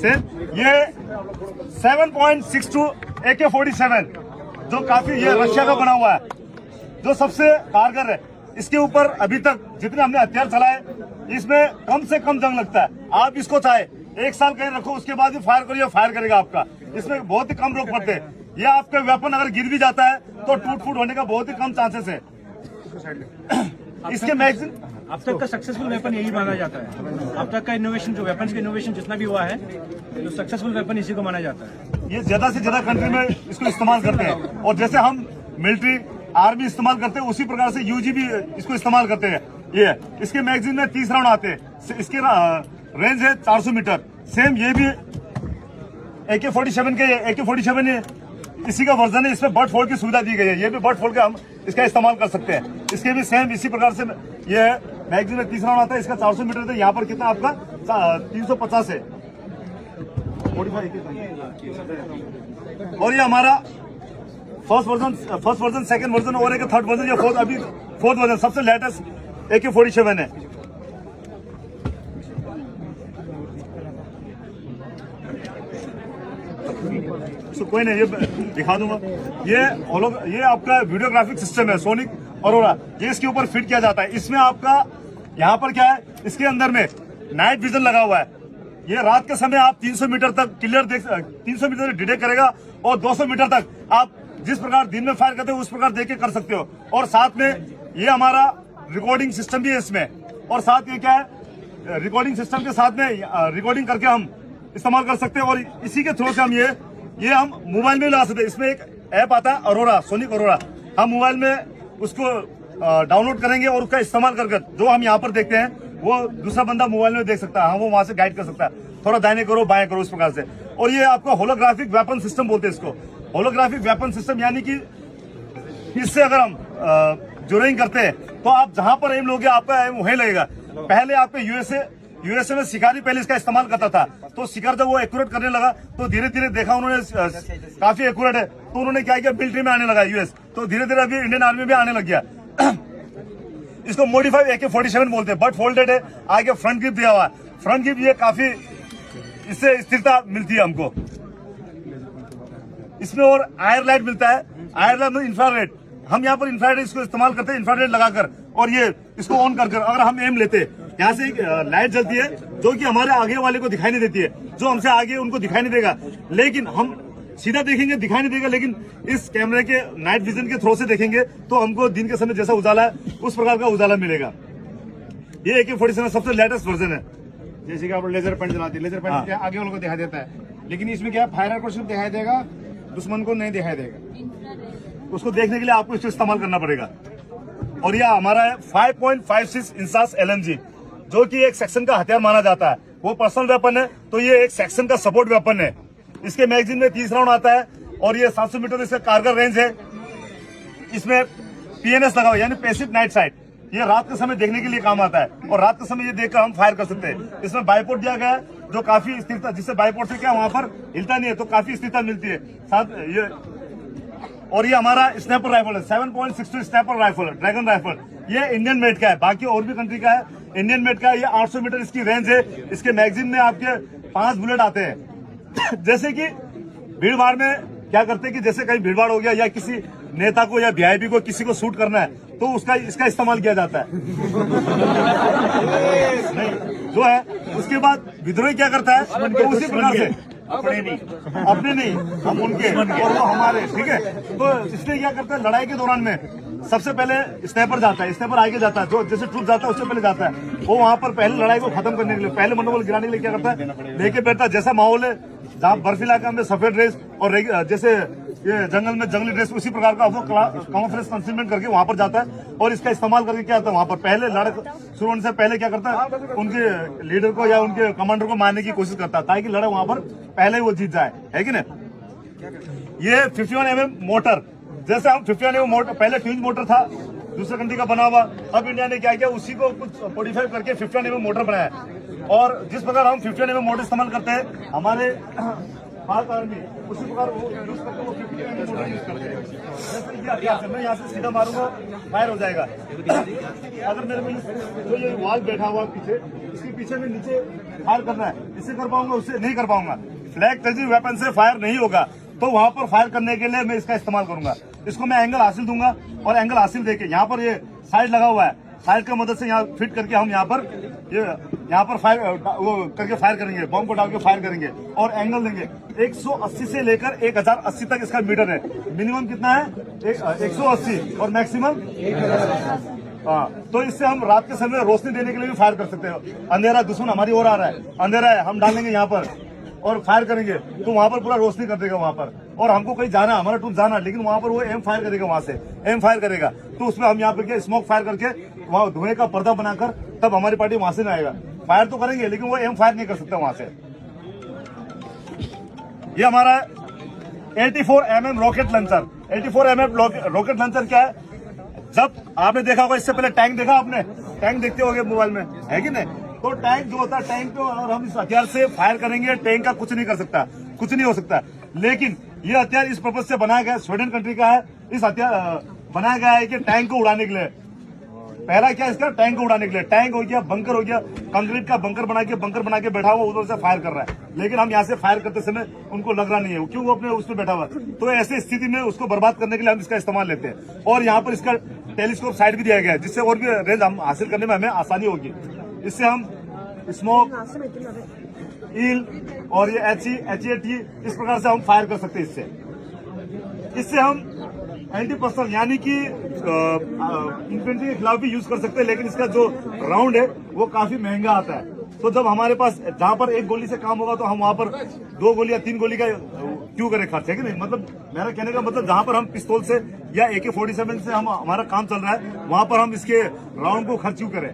से ये 7.62 AK-47 जो काफी ये रशिया का बना हुआ है, जो सबसे कारगर है। इसके ऊपर अभी तक जितने हमने हथियार चलाए, इसमें कम से कम जंग लगता है। आप इसको चाहे 1 साल कहीं रखो, उसके बाद भी फायर करिए, फायर करेगा आपका। इसमें बहुत ही कम रोक पड़ते हैं। ये आपका वेपन अगर गिर भी जाता है तो टूट फूट होने का बहुत ही कम चांसेस है। इसके मैगजीन अब तक का सक्सेसफुल वेपन यही माना जाता है। अब तक का इनोवेशन, जो वेपन्स का इनोवेशन जितना भी हुआ है, तो सक्सेसफुल वेपन इसी को माना जाता है। ये ज्यादा से ज्यादा कंट्री में इसको इस्तेमाल करते हैं, और जैसे हम मिलिट्री आर्मी इस्तेमाल करते हैं, उसी प्रकार से यूजी भी इसको इस्तेमाल करते हैं। ये इसके मैगजीन में 30 राउंड आते हैं। इसके रेंज है 400 मीटर। सेम ये भी AK-47 के AK-47 इसी का वर्जन है। इसमें बर्ड फोल्ड की सुविधा दी गई है। ये भी बर्ड फोल्ड का हम इसका इस्तेमाल कर सकते हैं। इसके भी सेम इसी प्रकार से ये है। मैगजीन में 30 राउंड आता है। इसका 400 मीटर है। यहाँ पर कितना आपका 350 है। और ये हमारा फर्स्ट वर्जन, सेकंड वर्जन और एक थर्ड वर्जन, या फोर्थ वर्जन सबसे लेटेस्ट AK-47 है। तो कोई नहीं, ये दिखा दूंगा। ये आपका वीडियोग्राफिक सिस्टम है, सोनिक अरोरा। ये इसके ऊपर फिट किया जाता है। इसमें आपका यहाँ पर क्या है, इसके अंदर में नाइट विजन लगा हुआ है। ये रात के समय आप 300 मीटर तक क्लियर 300 मीटर डिटेक्ट करेगा, और 200 मीटर तक आप जिस प्रकार दिन में फायर करते हो उस प्रकार देख के कर सकते हो। और साथ में ये हमारा रिकॉर्डिंग सिस्टम भी है इसमें। और साथ ये क्या है, रिकॉर्डिंग सिस्टम के साथ में रिकॉर्डिंग करके हम इस्तेमाल कर सकते हैं। और इसी के थ्रू से हम ये हम मोबाइल में ला सकते हैं। इसमें एक ऐप आता है अरोरा, सोनिक अरोरा। हम मोबाइल में उसको डाउनलोड करेंगे और उसका इस्तेमाल करके जो हम यहाँ पर देखते हैं वो दूसरा बंदा मोबाइल में देख सकता है। हाँ, वो वहां से गाइड कर सकता है, थोड़ा दाहिने करो बाएं करो, इस प्रकार से। और ये आपका होलोग्राफिक वेपन सिस्टम बोलते हैं इसको। होलोग्राफिक वेपन सिस्टम यानी कि इससे अगर हम जोरिंग करते हैं तो आप जहां पर एम लोगे आपका एम वहीं लगेगा। पहले आपके यूएसए में शिकारी पहले इसका इस्तेमाल करता था, तो शिकार जब वो एक्यूरेट करने लगा तो धीरे धीरे देखा उन्होंने काफी एक्यूरेट है, तो उन्होंने क्या किया, मिलिट्री में आने लगा यूएस। तो धीरे धीरे अभी इंडियन आर्मी में आने लग गया। इसको मॉडिफाइड AK-47 बोलते हैं। बट फोल्डेड है, आगे फ्रंट ग्रिप दिया हुआ है। फ्रंट ग्रिप ये काफी, इससे स्थिरता मिलती है हमको। इसमें और आयर लाइट मिलता है। आयर लाइट में इंफ्रारेड, हम यहाँ पर इंफ्रारेड इसको इस्तेमाल करते हैं, इंफ्रारेड लगाकर। और ये इसको ऑन कर अगर हम एम लेते, यहाँ से एक लाइट जलती है जो कि हमारे आगे वाले को दिखाई नहीं देती है, जो हमसे आगे उनको दिखाई नहीं देगा। लेकिन हम सीधा देखेंगे दिखाई नहीं देगा, लेकिन इस कैमरे के नाइट विजन के थ्रू से देखेंगे तो हमको दिन के समय जैसा उजाला है उस प्रकार का उजाला मिलेगा। ये AK-47 सबसे लेटेस्ट वर्जन है। जैसे कि आप लेजर पॉइंट चलाते हैं, लेजर पॉइंट क्या आगे वालों को दिखाई देता है, लेकिन इसमें क्या फायर को सिर्फ दिखाई देगा, दुश्मन को नहीं दिखाई देगा। उसको देखने के लिए आपको इसको इस्तेमाल करना पड़ेगा। और यह हमारा है 5.56 इंचास LMG, जो कि एक सेक्शन का हथियार माना जाता है। वो पर्सनल वेपन है, तो ये एक सेक्शन का सपोर्ट वेपन है। इसके मैगजीन में 30 राउंड आता है, और ये 700 मीटर इसका कारगर रेंज है। इसमें PNS लगा हुआ है, यानी पैसिव नाइट साइट। ये रात के समय देखने के लिए काम आता है, और रात के समय ये देखकर हम फायर कर सकते हैं। इसमें बाइपोर्ट दिया गया है, जो काफी स्थिरता, जिससे बाइपोर्ट से क्या वहां पर हिलता नहीं है, तो काफी स्थिरता मिलती है साथ ये। और ये हमारा स्नैपर राइफल है, 7.62 स्नैपर राइफल है, ड्रैगन राइफल। ये इंडियन मेड का है, बाकी और भी कंट्री का है, इंडियन मेड का है। ये 800 मीटर इसकी रेंज है। इसके मैगजीन में आपके 5 बुलेट आते हैं। जैसे कि भीड़ भाड़ में क्या करते हैं कि जैसे कहीं भीड़ भाड़ हो गया, या किसी नेता को या VIP को किसी को शूट करना है, तो उसका इसका इस्तेमाल किया जाता है। नहीं, जो है उसके बाद विद्रोही क्या करता है, तो उसी प्रकार से अपने नहीं हम उनके और वो हमारे, ठीक है। तो इसलिए क्या करता है, लड़ाई के दौरान में सबसे पहले स्नाइपर जाता है, स्नाइपर आगे जाता है, जो जैसे ट्रूप जाता है उससे पहले जाता है। वो वहां पर पहले लड़ाई को खत्म करने के लिए, पहले मनोबल गिराने के लिए क्या करता है, लेके बैठता है। जैसा माहौल है, जहाँ बर्फीला इलाका में सफेद ड्रेस, और जैसे ये जंगल में जंगली ड्रेस, उसी प्रकार का वो कॉन्फ्रेंस कंसीलमेंट करके वहां पर जाता है। और इसका इस्तेमाल करके क्या होता है, वहां पर पहले लड़ाई शुरू होने से पहले क्या करता है, उनके लीडर को या उनके कमांडर को मारने की कोशिश करता है, ताकि लड़ाई वहां पर पहले ही वो जीत जाए, है कि नहीं। ये 51mm मोटर, जैसे हम 51mm मोटर, पहले ट्विन मोटर था दूसरे कंट्री का बना हुआ, अब इंडिया ने क्या किया, उसी को कुछ मॉडिफाई करके 51mm मोटर बनाया। और जिस प्रकार हम 51mm मोटर इस्तेमाल करते हैं, हमारे पाक आर्मी उसी प्रकार वो यूज करके वो 50 mm मोटर यूज करते हैं। जैसे ये हथियार से मैं यहाँ से सीधा मारूंगा फायर हो जाएगा। अगर मेरे में जो ये वाल बैठा हुआ पीछे, इसके पीछे में नीचे फायर करना है, इससे कर पाऊंगा, उससे नहीं कर पाऊंगा। फ्लैग टचिंग वेपन से फायर नहीं होगा, तो वहां पर फायर करने के लिए मैं इसका इस्तेमाल करूंगा। इसको मैं एंगल हासिल दूंगा और एंगल हासिल देके यहाँ पर ये साइड लगा हुआ है, साइड की मदद से यहाँ फिट करके हम यहाँ पर फायर वो करके फायर करेंगे, बॉम्ब को डाल के फायर करेंगे और एंगल देंगे। 180 से लेकर 1080 तक इसका मीटर है। मिनिमम कितना है? 180 और मैक्सिमम। हाँ, तो इससे हम रात के समय रोशनी देने के लिए भी फायर कर सकते हैं। अंधेरा, दुश्मन हमारी ओर आ रहा है, अंधेरा है, हम डालेंगे यहाँ पर और फायर करेंगे तो वहां पर पूरा रोशनी कर देगा वहां पर। और हमको कहीं जाना, हमारा टूल जाना, लेकिन वहां पर वो एम फायर करेगा, वहां से एम फायर करेगा, तो उसमें हम यहाँ पर स्मोक फायर करके वहां धुएं का पर्दा बनाकर तब हमारी पार्टी वहां से नहीं आएगा। फायर तो करेंगे लेकिन वो एम फायर नहीं कर सकता वहां से। ये हमारा 84 mm rocket launcher. 84 mm rocket launcher क्या है? जब आपने देखा होगा, इससे पहले टैंक देखा आपने, टैंक देखते होंगे मोबाइल में, है कि नहीं? तो टैंक जो होता है, टैंक को और हम इस हथियार से फायर करेंगे, टैंक का कुछ नहीं कर सकता, कुछ नहीं हो सकता। लेकिन ये हथियार इस पर्पज से बनाया गया, स्वीडन कंट्री का है। इस हथियार बनाया गया है कि टैंक को उड़ाने के लिए। पहला क्या इसका? टैंक को उड़ाने के लिए। टैंक हो गया, बंकर हो गया, कंक्रीट का बंकर बना के बैठा हुआ उधर से फायर कर रहा है, लेकिन हम यहाँ से फायर करते समय उनको लग रहा नहीं है, क्यों? वो अपने उसमें बैठा हुआ। तो ऐसी स्थिति में उसको बर्बाद करने के लिए हम इसका इस्तेमाल लेते हैं। और यहाँ पर इसका टेलीस्कोप साइड भी दिया गया है, जिससे और भी रेंज हम हासिल करने में हमें आसानी होगी। इससे हम स्मोक, ईल और ये HET इस प्रकार से हम फायर कर सकते हैं। इससे हम एंटी पर्सनल यानी कि इन्फेंट्री के खिलाफ भी यूज कर सकते हैं, लेकिन इसका जो राउंड है वो काफी महंगा आता है। तो जब हमारे पास जहां पर एक गोली से काम होगा तो हम वहां पर 2 गोली या 3 गोली का क्यों करें खर्च, है कि नहीं? मतलब मेरा कहने का मतलब जहां पर हम पिस्तौल से या AK-47 से हमारा काम चल रहा है, वहां पर हम इसके राउंड को खर्च क्यों करें?